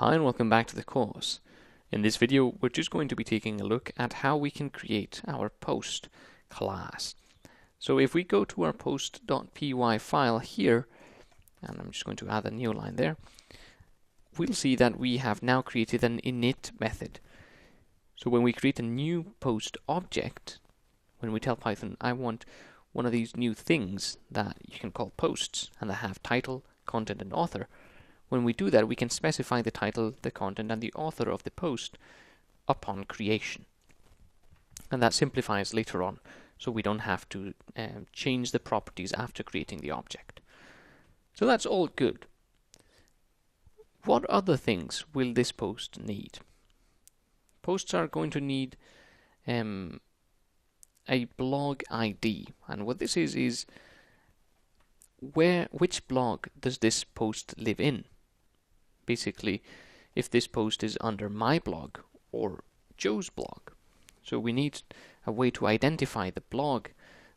Hi and welcome back to the course. In this video we're just going to be taking a look at how we can create our post class. So if we go to our post.py file here, and I'm just going to add a new line there, we'll see that we have now created an init method. So when we create a new post object, when we tell Python I want one of these new things that you can call posts and that have title, content and author, when we do that, we can specify the title, the content, and the author of the post upon creation. And that simplifies later on, so we don't have to change the properties after creating the object. So that's all good. What other things will this post need? Posts are going to need a blog ID, and what this is which blog does this post live in? Basically, if this post is under my blog or Joe's blog. So we need a way to identify the blog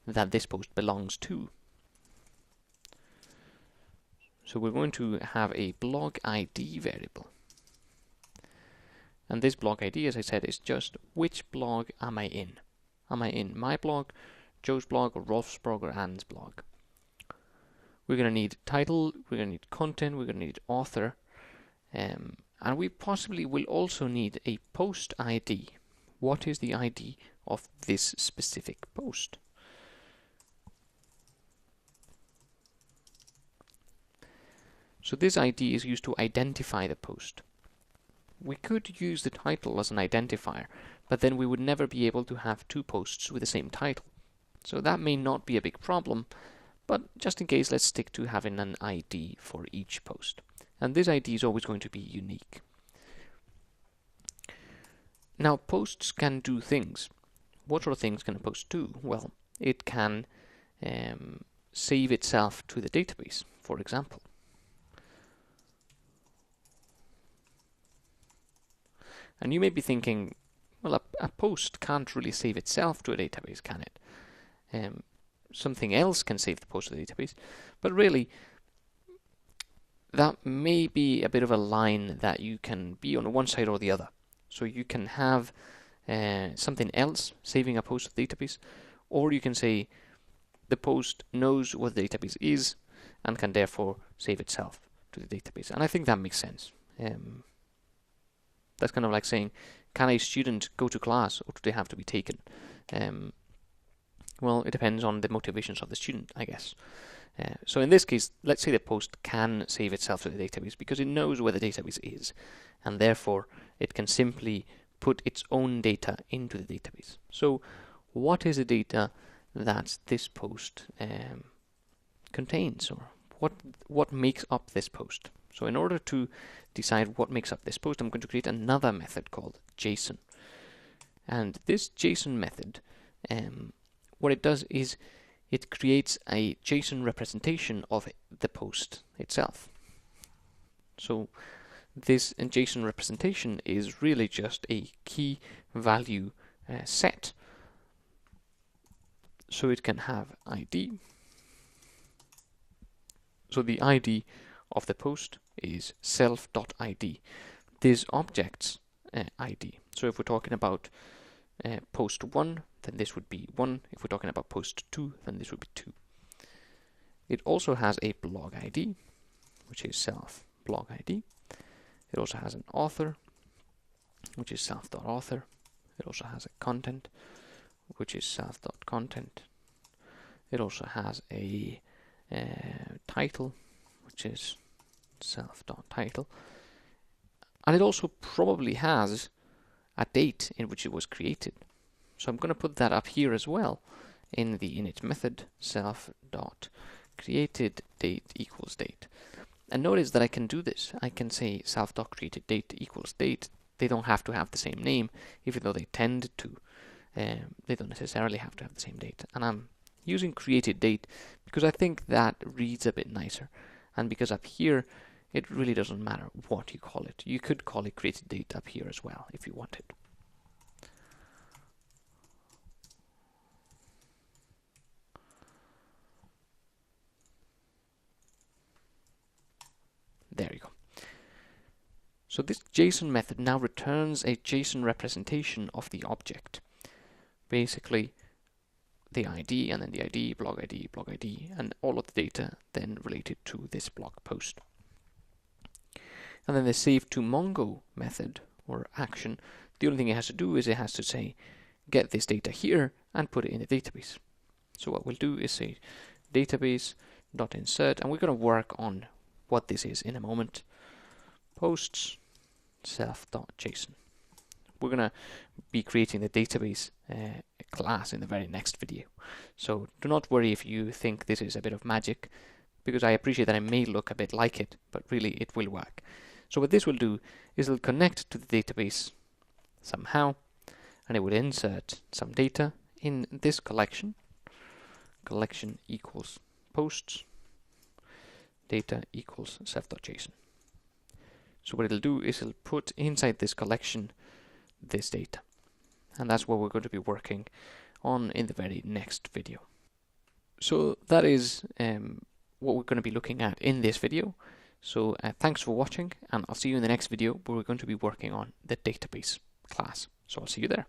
that this post belongs to. So we're going to have a blog ID variable. And this blog ID, as I said, is just which blog am I in? Am I in my blog, Joe's blog, or Rolf's blog, or Anne's blog? We're going to need title, we're going to need content, we're going to need author, and we possibly will also need a post ID. What is the ID of this specific post? So this ID is used to identify the post. We could use the title as an identifier, but then we would never be able to have two posts with the same title. So that may not be a big problem, but just in case, let's stick to having an ID for each post. And this ID is always going to be unique. Now, posts can do things. What sort of things can a post do? Well, it can save itself to the database, for example. And you may be thinking, well, a post can't really save itself to a database, can it? Something else can save the post to the database, but really, that may be a bit of a line that you can be on one side or the other. So you can have something else saving a post to the database, or you can say the post knows what the database is and can therefore save itself to the database. And I think that makes sense. That's kind of like saying, can a student go to class or do they have to be taken? Well, it depends on the motivations of the student, I guess. So in this case, let's say the post can save itself to the database because it knows where the database is, and therefore it can simply put its own data into the database. So what is the data that this post contains, or what makes up this post? So in order to decide what makes up this post, I'm going to create another method called JSON. And this JSON method, what it does is it creates a JSON representation of the post itself. So this JSON representation is really just a key value set. So it can have ID. So the ID of the post is self.id. This object's ID. So if we're talking about post 1, then this would be 1. If we're talking about post 2, then this would be 2. It also has a blog ID, which is self blog ID. It also has an author, which is self.author. It also has a content, which is self.content. It also has a title, which is self.title. And it also probably has a date in which it was created. So I'm going to put that up here as well in the init method, self.created date equals date. And notice that I can do this. I can say self.created date equals date. They don't have to have the same name, even though they tend to. They don't necessarily have to have the same date. And I'm using created date because I think that reads a bit nicer. And because up here, it really doesn't matter what you call it. You could call it created date up here as well if you wanted. There you go. So this JSON method now returns a JSON representation of the object. Basically, the ID and then the ID, blog ID, and all of the data then related to this blog post. And then the save to Mongo method or action, the only thing it has to do is it has to say, get this data here and put it in the database. So what we'll do is say database.insert, and we're going to work on what this is in a moment. Posts self.json. We're going to be creating the database class in the very next video. So do not worry if you think this is a bit of magic, because I appreciate that it may look a bit like it, but really it will work. So what this will do is it'll connect to the database somehow, and it will insert some data in this collection. Collection equals posts, data equals self.json. So what it'll do is it'll put inside this collection this data. And that's what we're going to be working on in the very next video. So that is what we're going to be looking at in this video. So thanks for watching, and I'll see you in the next video where we're going to be working on the database class. So I'll see you there.